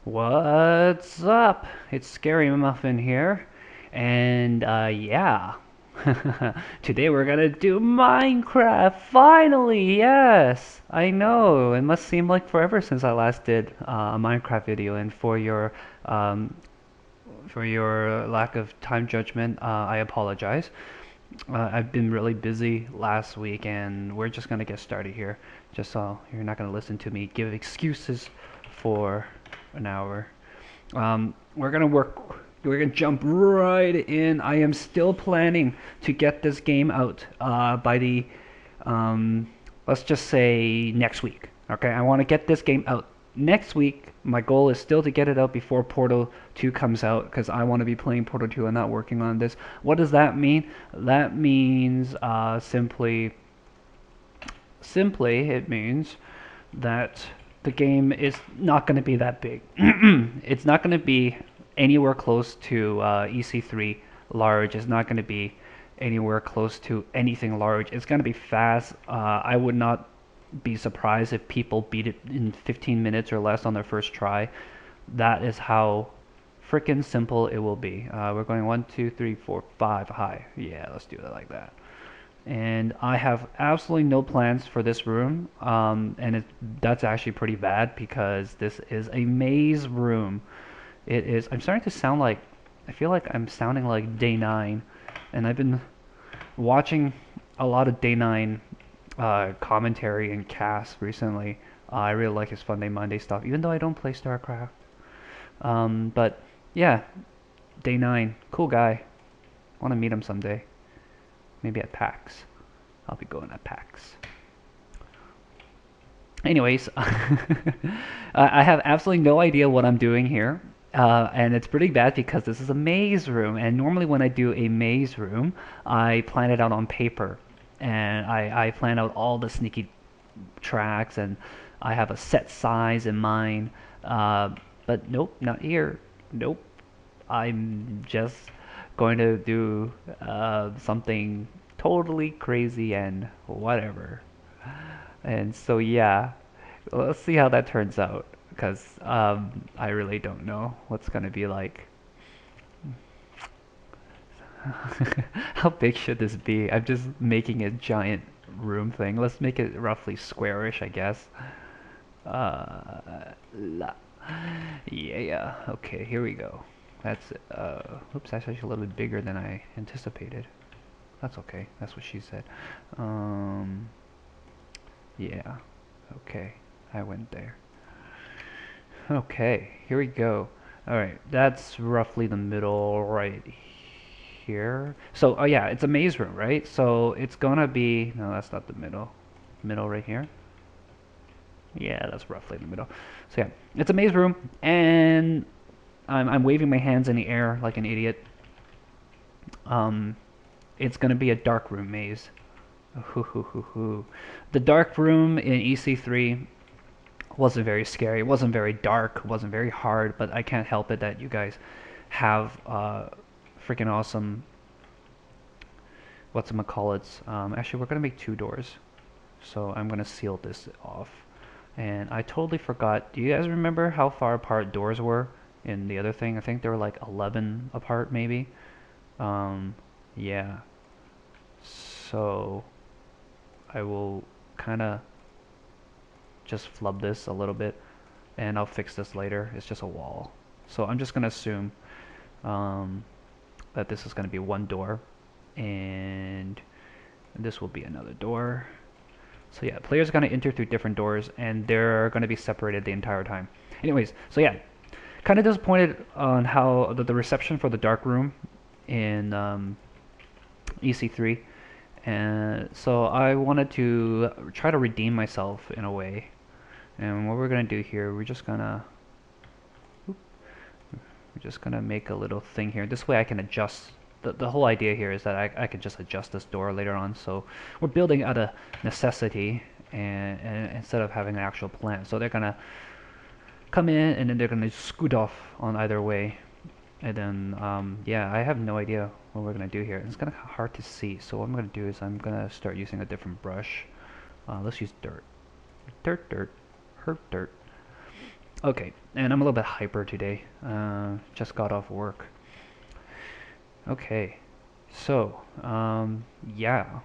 What's up? It's Scary Muffin here, and yeah. Today we're gonna do Minecraft, finally! Yes! I know, it must seem like forever since I last did a Minecraft video, and um, for your lack of time judgment, I apologize. I've been really busy last week, and we're just gonna get started here, just so you're not gonna listen to me give excuses for an hour. We're gonna work. We're gonna jump right in. I am still planning to get this game out by the, um, let's just say next week. Okay, I want to get this game out next week. My goal is still to get it out before Portal 2 comes out because I want to be playing Portal 2 and not working on this. What does that mean? That means simply it means that the game is not going to be that big. It's not going to be anywhere close to EC3 large. It's not going to be anywhere close to anything large. It's going to be fast. I would not be surprised if people beat it in 15 minutes or less on their first try. That is how freaking simple it will be. We're going 1, 2, 3, 4, 5 high. Yeah, let's do it like that. And I have absolutely no plans for this room. That's actually pretty bad because this is a maze room. It is. I'm starting to sound like. I feel like I'm sounding like Day 9, and I've been watching a lot of Day 9 commentary and casts recently. I really like his Fun Day Monday stuff, even though I don't play StarCraft. But yeah, Day 9, cool guy. Want to meet him someday. Maybe at PAX. I'll be going at PAX. Anyways, I have absolutely no idea what I'm doing here. And it's pretty bad because this is a maze room. And normally when I do a maze room, I plan it out on paper. And I plan out all the sneaky tracks and I have a set size in mind. But nope, not here. Nope. I'm just going to do something totally crazy and whatever. And so yeah, let's see how that turns out because I really don't know what's gonna be like. How big should this be? I'm just making a giant room thing. Let's make it roughly squarish, I guess. La. Yeah. Okay, here we go. That's oops, that's actually a little bit bigger than I anticipated. That's okay. That's what she said. Um, yeah. Okay. I went there. Okay, here we go. Alright, that's roughly the middle right here. So, oh yeah, it's a maze room, right? So it's gonna be, no, that's not the middle. Middle right here. Yeah, that's roughly the middle. So yeah, it's a maze room, and I'm waving my hands in the air like an idiot. Um, it's gonna be a dark room maze. Hoo hoo hoo hoo. The dark room in EC3 wasn't very scary. It wasn't very dark. It wasn't very hard. But I can't help it that you guys have freaking awesome. Whatchamacallits. Actually, we're gonna make two doors, so I'm gonna seal this off. And I totally forgot. Do you guys remember how far apart doors were in the other thing? I think they were like 11 apart, maybe. Um, yeah. So I will kind of just flub this a little bit and I'll fix this later. It's just a wall. So I'm just going to assume um, that this is going to be one door and this will be another door. So yeah, players are going to enter through different doors and they're going to be separated the entire time. Anyways, so yeah, kind of disappointed on how the reception for the dark room in EC3. And so I wanted to try to redeem myself in a way. And what we're gonna do here, we're just gonna make a little thing here. This way I can adjust. The whole idea here is that I can just adjust this door later on. So we're building out of necessity and instead of having an actual plan. So they're gonna come in and then they're gonna scoot off on either way. And then yeah, I have no idea what we're gonna do here. It's kind of hard to see. So what I'm gonna do is I'm gonna start using a different brush. Let's use dirt. Dirt, dirt, herb dirt. Okay, and I'm a little bit hyper today. Just got off work. Okay, so, yeah.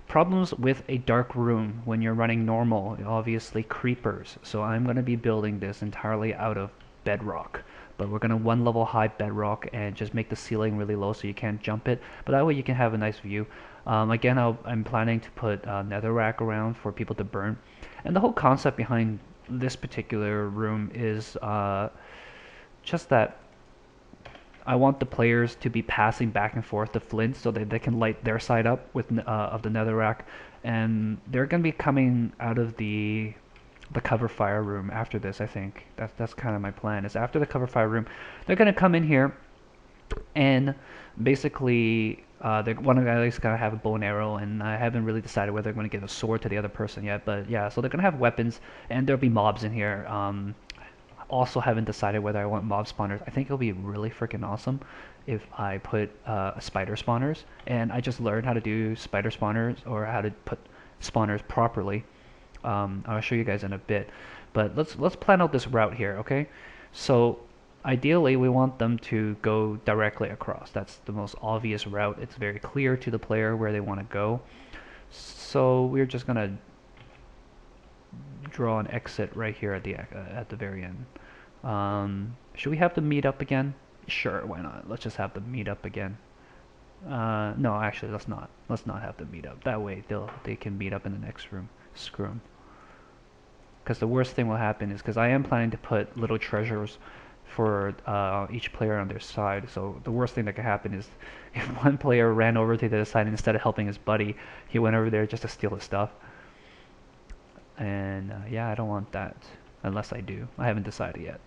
Problems with a dark room when you're running normal, obviously creepers. So I'm going to be building this entirely out of bedrock. But we're going to one level high bedrock and just make the ceiling really low so you can't jump it. But that way you can have a nice view. Again, I'm planning to put netherrack around for people to burn. And the whole concept behind this particular room is just that I want the players to be passing back and forth the flint so that they can light their side up with of the netherrack, and they're gonna be coming out of the cover fire room after this. I think that's kind of my plan. Is after the cover fire room, they're gonna come in here and basically one of the guys gotta have a bow and arrow, and I haven't really decided whether they're gonna give a sword to the other person yet. But yeah, so they're gonna have weapons, and there'll be mobs in here. Also haven't decided whether I want mob spawners. I think it'll be really freaking awesome if I put spider spawners, and I just learned how to do spider spawners or how to put spawners properly. I'll show you guys in a bit, but let's plan out this route here, okay? So ideally we want them to go directly across. That's the most obvious route. It's very clear to the player where they want to go. So we're just gonna draw an exit right here at the very end. Should we have them meet up again? Sure, why not? Let's just have them meet up again. No, actually, let's not. Let's not have them meet up. That way, they can meet up in the next room. Screw 'em. Because the worst thing will happen is because I am planning to put little treasures for each player on their side. So the worst thing that could happen is if one player ran over to the other side and instead of helping his buddy, he went over there just to steal his stuff. And yeah, I don't want that unless I do. I haven't decided yet.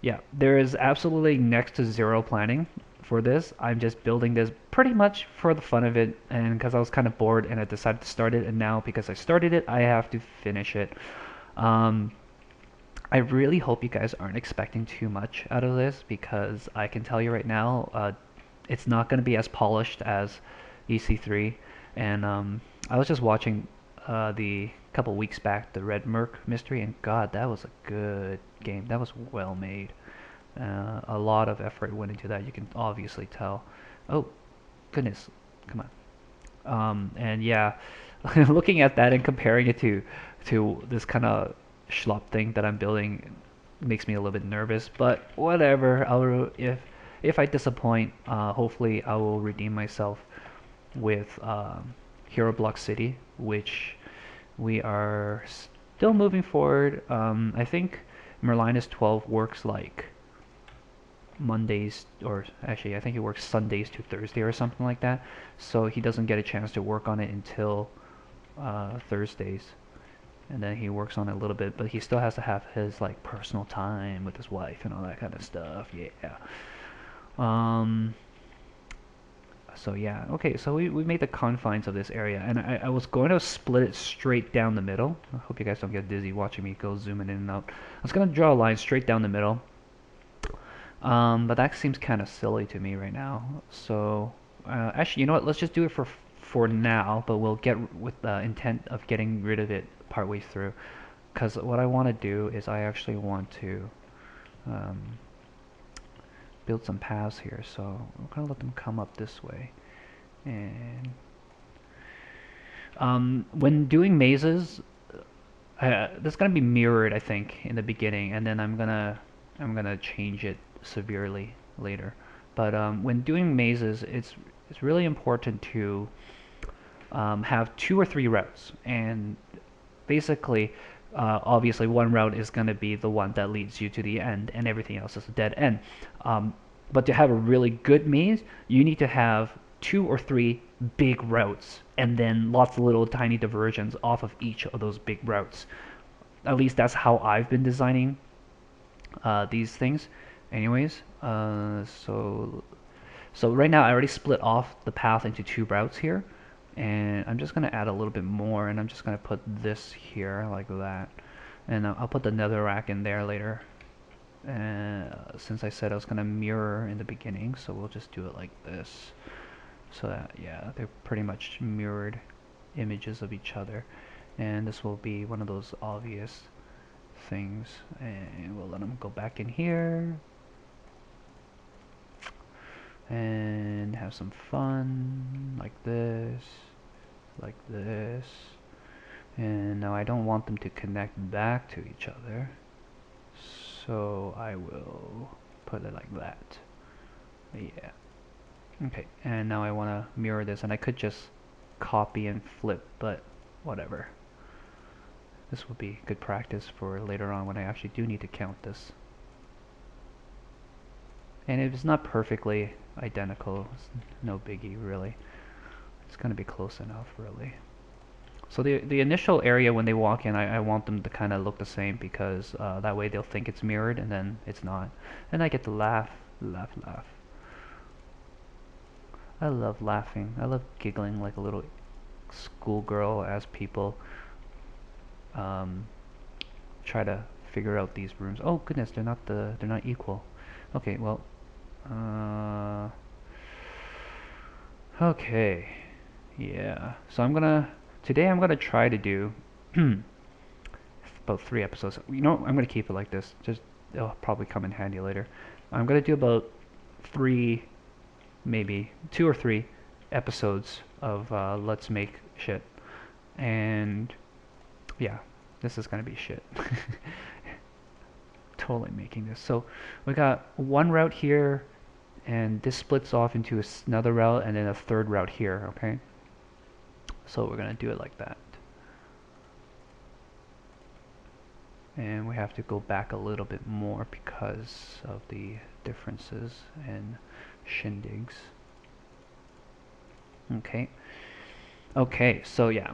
Yeah, there is absolutely next to zero planning for this. I'm just building this pretty much for the fun of it and because I was kind of bored and I decided to start it, and now because I started it, I have to finish it. Um, I really hope you guys aren't expecting too much out of this because I can tell you right now, it's not going to be as polished as EC3. And I was just watching the couple weeks back the Red Merc mystery, and God, that was a good game. That was well made. A lot of effort went into that. You can obviously tell. Oh, goodness, come on. And yeah, looking at that and comparing it to this kind of schlop thing that I'm building makes me a little bit nervous. But whatever. If I disappoint, hopefully I will redeem myself with Hero Block City, which we are still moving forward. I think Merlinus 12 works like Mondays, or actually I think he works Sundays to Thursday or something like that. So he doesn't get a chance to work on it until Thursdays, and then he works on it a little bit, but he still has to have his like personal time with his wife and all that kind of stuff. Yeah. Um, so yeah, okay, so we made the confines of this area, and I was going to split it straight down the middle. I hope you guys don't get dizzy watching me go zooming in and out. I was going to draw a line straight down the middle, but that seems kind of silly to me right now. So actually, you know what? Let's just do it for now, but we'll get with the intent of getting rid of it partway through. Because what I want to do is I actually want to um, build some paths here. So I'm gonna let them come up this way, and when doing mazes, that's gonna be mirrored, I think, in the beginning, and then I'm gonna change it severely later. But when doing mazes, it's really important to have two or three routes, and basically, obviously, one route is going to be the one that leads you to the end, and everything else is a dead end. But to have a really good maze, you need to have two or three big routes, and then lots of little tiny diversions off of each of those big routes. At least that's how I've been designing these things. Anyways, so right now I already split off the path into two routes here, and I'm just gonna add a little bit more, and I'm just gonna put this here like that, and I'll put the netherrack in there later. Since I said I was gonna mirror in the beginning, so we'll just do it like this, so that yeah, they're pretty much mirrored images of each other, and this will be one of those obvious things, and we'll let them go back in here and have some fun like this, like this. And now I don't want them to connect back to each other, so I will put it like that. Yeah. Okay, and now I want to mirror this, and I could just copy and flip, but whatever. This will be good practice for later on when I actually do need to count this. And if it's not perfectly identical, it's no biggie really. It's going to be close enough really. So the initial area when they walk in, I want them to kind of look the same, because that way they'll think it's mirrored, and then it's not. And I get to laugh, laugh, laugh. I love laughing. I love giggling like a little schoolgirl as people try to figure out these rooms. Oh goodness, they're not equal. Okay, well, okay, yeah. So today I'm gonna try to do about 3 episodes. You know, I'm gonna keep it like this. Just it'll probably come in handy later. I'm gonna do about 3, maybe 2 or 3 episodes of Let's Make shit, and yeah, this is gonna be shit. Totally making this. So we got one route here, and this splits off into another route, and then a third route here. Okay, so we're gonna do it like that, and we have to go back a little bit more because of the differences and shindigs. Okay, so yeah,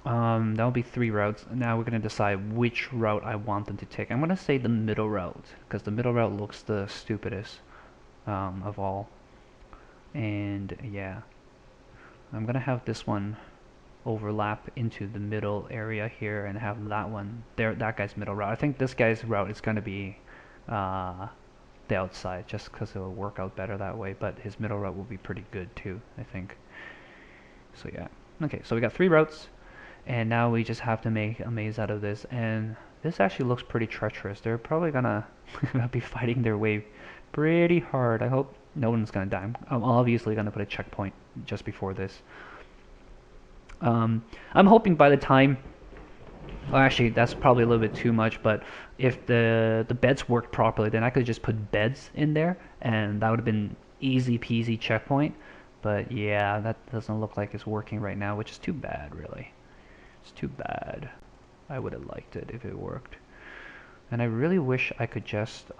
that'll be 3 routes. Now we're gonna decide which route I want them to take. I'm gonna say the middle route, because the middle route looks the stupidest of all. And yeah, I'm gonna have this one overlap into the middle area here, and have that one there, that guy's middle route. I think this guy's route is gonna be the outside, just because it'll work out better that way, but his middle route will be pretty good too, I think. So yeah. Okay, so we got 3 routes, and now we just have to make a maze out of this, and this actually looks pretty treacherous. They're probably gonna be fighting their way pretty hard. I hope no one's gonna die. I'm obviously gonna put a checkpoint just before this. I'm hoping by the time, well, actually that's probably a little bit too much, but if the beds worked properly, then I could just put beds in there, and that would have been easy peasy checkpoint. But yeah, that doesn't look like it's working right now, which is too bad, really. It's too bad. I would have liked it if it worked. And I really wish I could just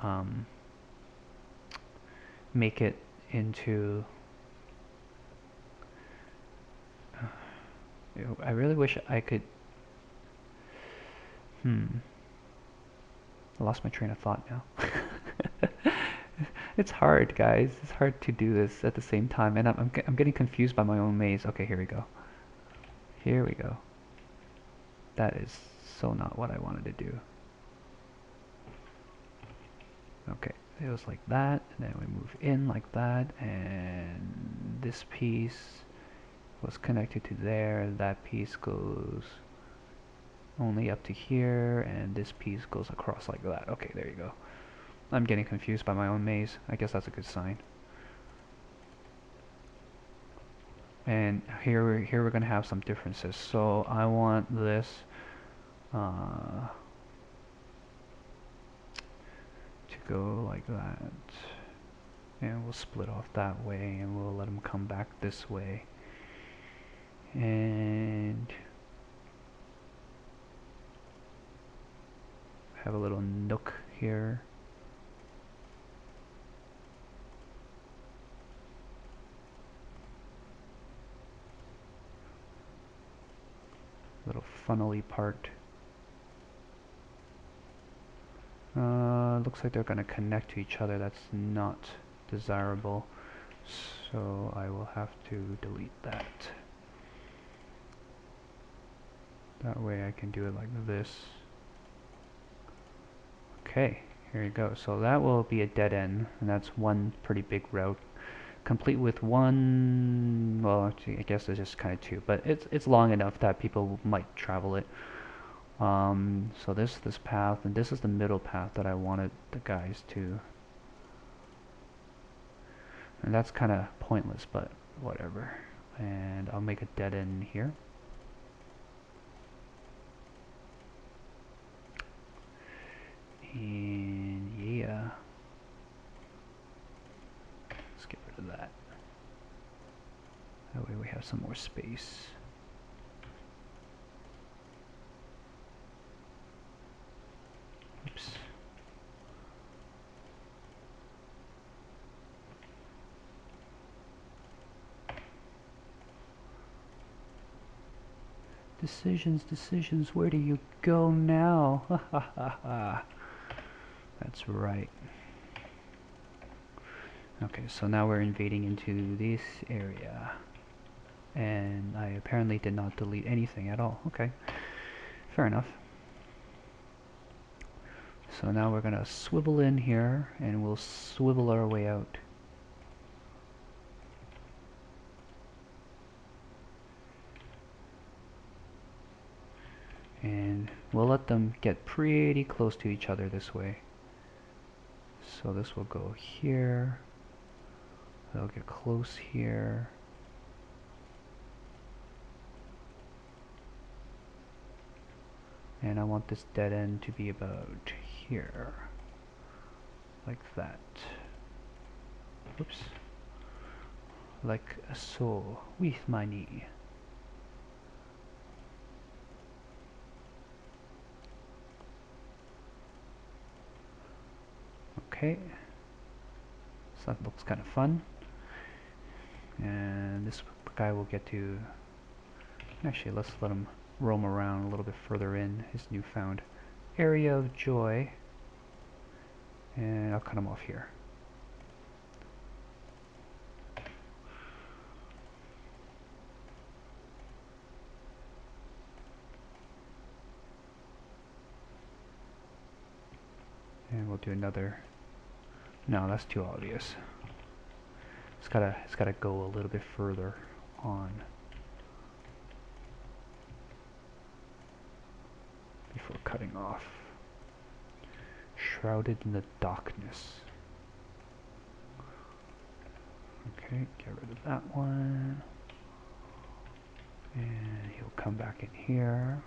make it into... I really wish I could... I lost my train of thought now. It's hard, guys. It's hard to do this at the same time, and I'm getting confused by my own maze. Okay, here we go. Here we go. That is so not what I wanted to do. Okay, it was like that, and then we move in like that, and this piece was connected to there. That piece goes only up to here, and this piece goes across like that. Okay, there you go. I'm getting confused by my own maze. I guess that's a good sign. And here we're gonna have some differences. So I want this to go like that, and we'll split off that way, and we'll let them come back this way, and have a little nook here. Little funnely part. Looks like they're going to connect to each other. That's not desirable, so I will have to delete that. That way I can do it like this. Okay, here you go. So that will be a dead end, and that's one pretty big route, complete with one, well, actually, I guess there's just kind of 2, but it's long enough that people might travel it. So this path, and this is the middle path that I wanted the guys to. And that's kind of pointless, but whatever. And I'll make a dead end here. And yeah. Let's get rid of that. That way we have some more space. Oops. Decisions, decisions, where do you go now? Ha ha ha ha. That's right. Okay, so now we're invading into this area. And I apparently did not delete anything at all. Okay, fair enough. So now we're gonna swivel in here and we'll swivel our way out. And we'll let them get pretty close to each other this way. So this will go here. They'll get close here. And I want this dead end to be about here. Like that. Oops. Like so, with my knee. Okay. So that looks kind of fun. And this guy will get to... Actually, let's let him roam around a little bit further in his newfound area of joy. And I'll cut him off here. And we'll do another... No, that's too obvious. It's gotta go a little bit further on before cutting off. Shrouded in the darkness. Okay, get rid of that one. And he'll come back in here.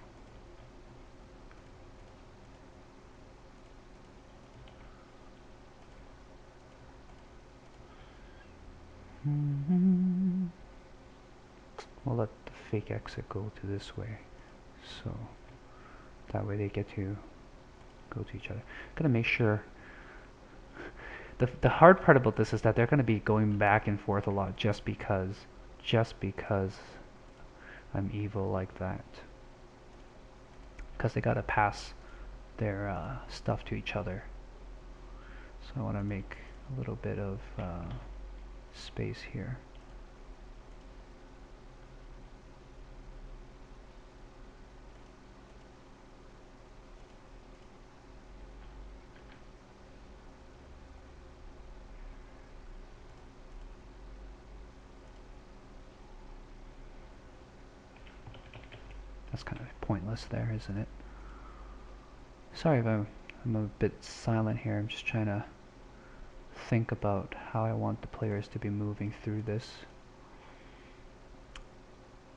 We'll let the fake exit go to this way, so that way they get to go to each other. Gotta make sure. The hard part about this is that they're gonna be going back and forth a lot just because I'm evil like that. Because they gotta pass their stuff to each other. So I want to make a little bit of space here. That's kind of pointless there, isn't it? Sorry if I'm a bit silent here. I'm just trying to think about how I want the players to be moving through this.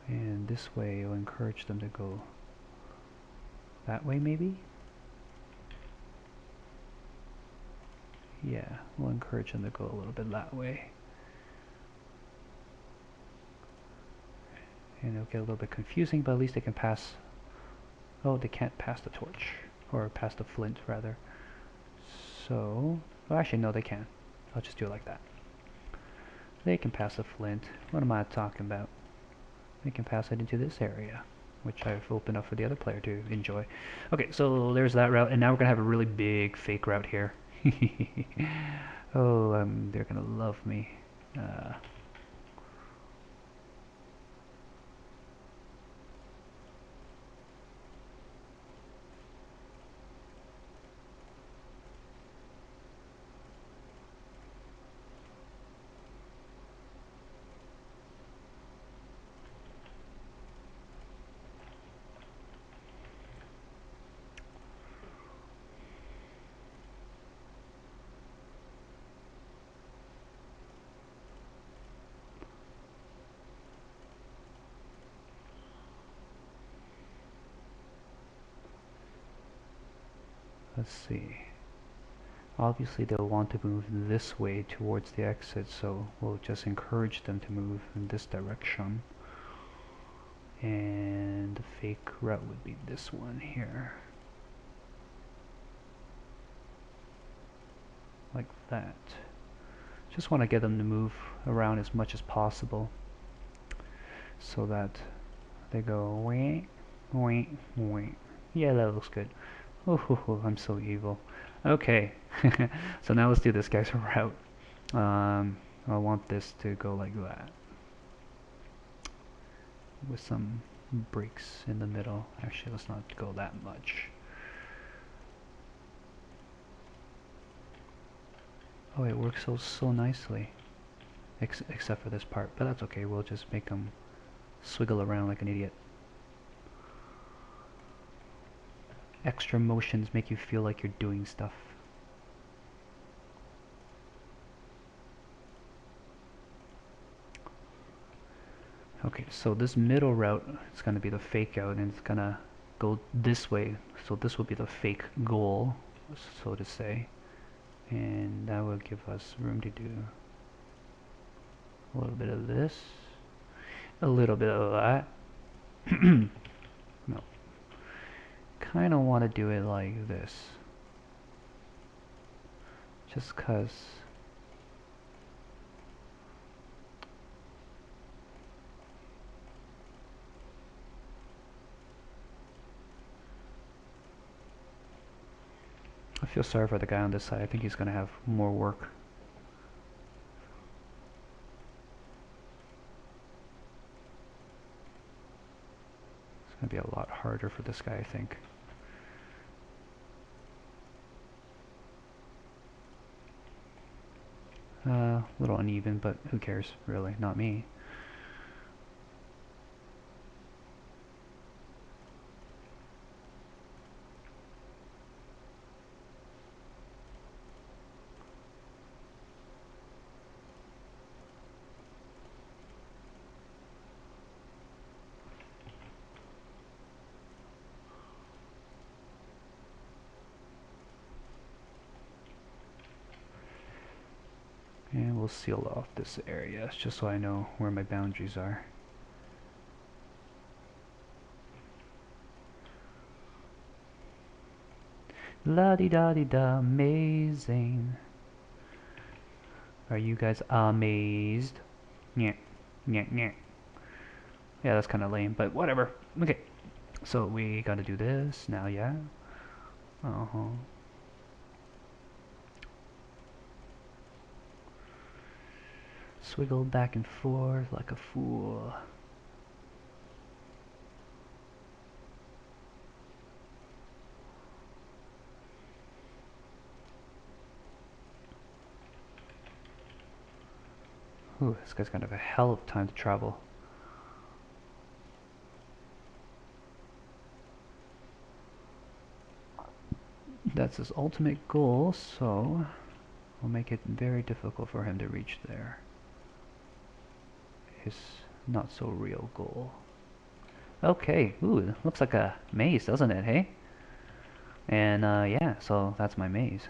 And this way will encourage them to go that way maybe? Yeah, we'll encourage them to go a little bit that way. And it'll get a little bit confusing, but at least they can pass. Oh, they can't pass the torch. Or pass the flint, rather. So, well, actually, no, they can. I'll just do it like that. They can pass the flint. What am I talking about? They can pass it into this area, which I've opened up for the other player to enjoy. Okay, so there's that route, and now we're going to have a really big fake route here. Oh, they're going to love me. let's see. Obviously they'll want to move this way towards the exit, so we'll just encourage them to move in this direction. And the fake route would be this one here. Like that. Just want to get them to move around as much as possible so that they go wait, wait, wait. Yeah, that looks good. Oh, I'm so evil. Okay, so now let's do this guy's route. I want this to go like that, with some breaks in the middle. Actually, let's not go that much. Oh, it works so nicely, except for this part, but that's okay. We'll just make them swiggle around like an idiot. Extra motions make you feel like you're doing stuff. Okay, so this middle route is going to be the fake out, and it's going to go this way. So this will be the fake goal, so to say. And that will give us room to do a little bit of this, a little bit of that. No. Kind of want to do it like this. Just because I feel sorry for the guy on this side. I think he's going to have more work. It's going to be a lot harder for this guy, I think. A little uneven, but who cares, really? Not me. And we'll seal off this area, just so I know where my boundaries are. La-di-da-di-da, amazing. Are you guys amazed? Yeah, yeah, yeah. Yeah, that's kind of lame, but whatever. Okay, so we gotta do this now, yeah? Uh-huh. Swiggle back and forth like a fool. Ooh, this guy's gonna have a hell of a time to travel. That's his ultimate goal, so we'll make it very difficult for him to reach there. His not so real goal. Okay, ooh, looks like a maze, doesn't it, hey? And yeah, so that's my maze.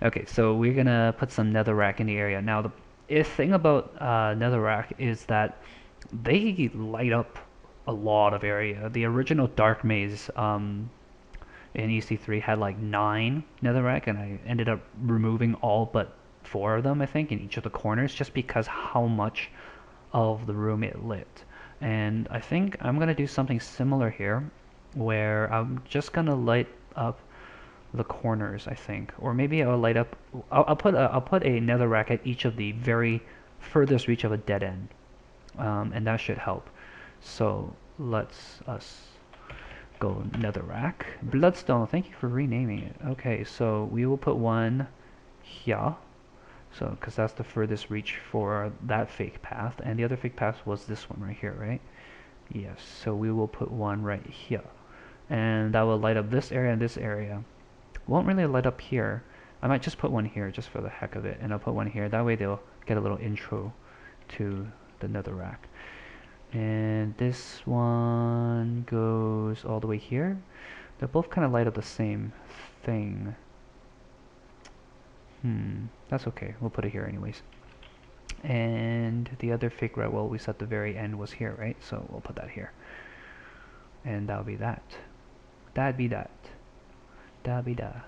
Okay, so we're gonna put some netherrack in the area. Now the thing about netherrack is that they light up a lot of area. The original dark maze in EC3 had like 9 netherrack, and I ended up removing all but 4 of them, I think, in each of the corners, just because how much of the room it lit. And I think I'm gonna do something similar here, where I'm just gonna light up the corners, I think, or maybe I'll light up. I'll put a netherrack at each of the very furthest reach of a dead end, and that should help. So let's us go netherrack. Bloodstone, thank you for renaming it. Okay, so we will put one here. So, because that's the furthest reach for that fake path, and the other fake path was this one right here, right? Yes, so we will put one right here. And that will light up this area and this area. Won't really light up here. I might just put one here just for the heck of it, and I'll put one here. That way they'll get a little intro to the netherrack. And this one goes all the way here. They both kind of light up the same thing. That's okay. We'll put it here anyways. And the other fake red, well, we said the very end was here, right? So we'll put that here. And that'll be that. That'd be that. That'd be that.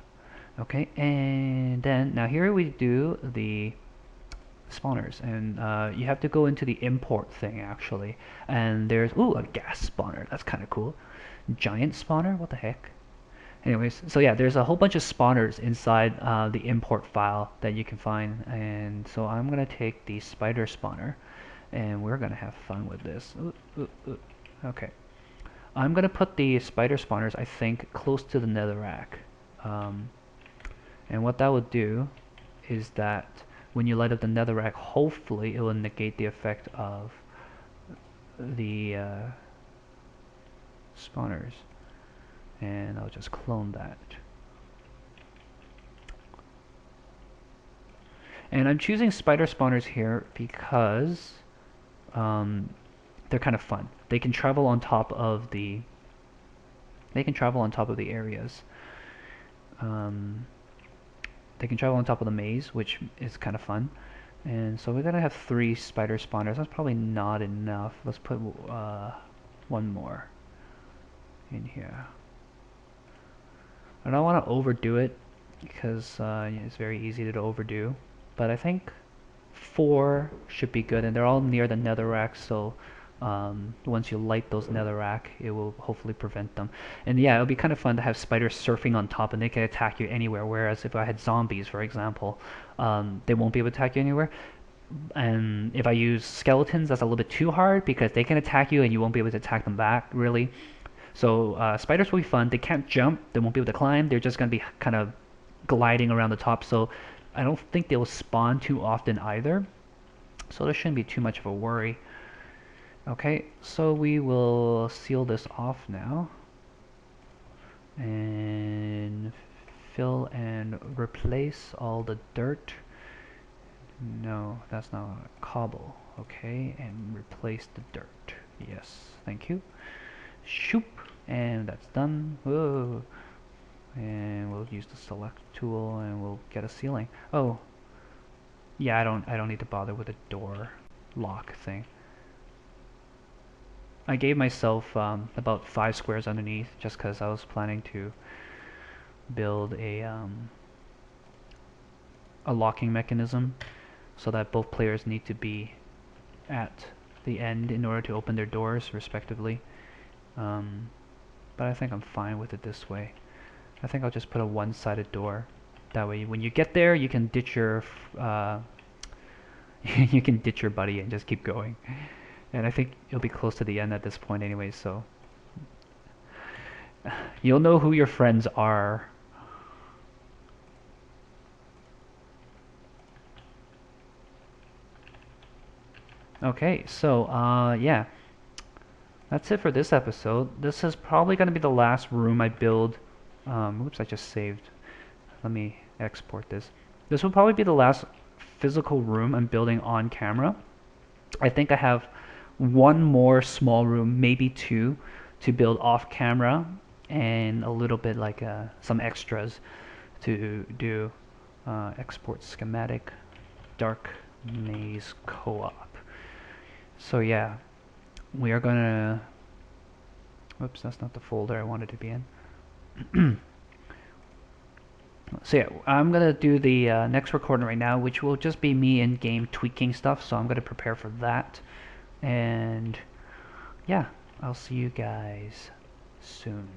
Okay, and then now here we do the spawners, and you have to go into the import thing actually. And there's a gas spawner. That's kind of cool. Giant spawner. What the heck? Anyways, so yeah, there's a whole bunch of spawners inside the import file that you can find, and so I'm gonna take the spider spawner, and we're gonna have fun with this. Okay, I'm gonna put the spider spawners, I think, close to the netherrack, and what that would do is that when you light up the netherrack, hopefully it will negate the effect of the spawners. And I'll just clone that. And I'm choosing spider spawners here because they're kind of fun. They can travel on top of the areas. They can travel on top of the maze, which is kind of fun. And so we're gonna have 3 spider spawners. That's probably not enough. Let's put one more in here. I don't want to overdo it because it's very easy to overdo, but I think 4 should be good, and they're all near the netherrack, so once you light those netherrack, it will hopefully prevent them. And yeah, it'll be kind of fun to have spiders surfing on top, and they can attack you anywhere, whereas if I had zombies, for example, they won't be able to attack you anywhere. And if I use skeletons, that's a little bit too hard because they can attack you and you won't be able to attack them back, really. So spiders will be fun. They can't jump. They won't be able to climb. They're just going to be kind of gliding around the top. So I don't think they will spawn too often either. So there shouldn't be too much of a worry. Okay, so we will seal this off now. And fill and replace all the dirt. No, that's not cobble. Okay, and replace the dirt. Yes, thank you. Shoop, and that's done. Whoa. And we'll use the select tool and we'll get a ceiling. Oh, yeah, I don't need to bother with a door lock thing. I gave myself about 5 squares underneath just because I was planning to build a locking mechanism so that both players need to be at the end in order to open their doors respectively. But I think I'm fine with it this way. I think I'll just put a one-sided door. That way, when you get there, you can ditch your you can ditch your buddy and just keep going. And I think you'll be close to the end at this point anyway, so you'll know who your friends are. Okay, so yeah. That's it for this episode. This is probably going to be the last room I build. Oops, I just saved. Let me export this. This will probably be the last physical room I'm building on camera. I think I have 1 more small room, maybe 2, to build off camera, and a little bit like some extras to do. Export schematic, dark maze co-op. So yeah. We are gonna, whoops, that's not the folder I wanted to be in. So yeah, I'm gonna do the next recording right now, which will just be me in game tweaking stuff, so I'm gonna prepare for that. And yeah, I'll see you guys soon.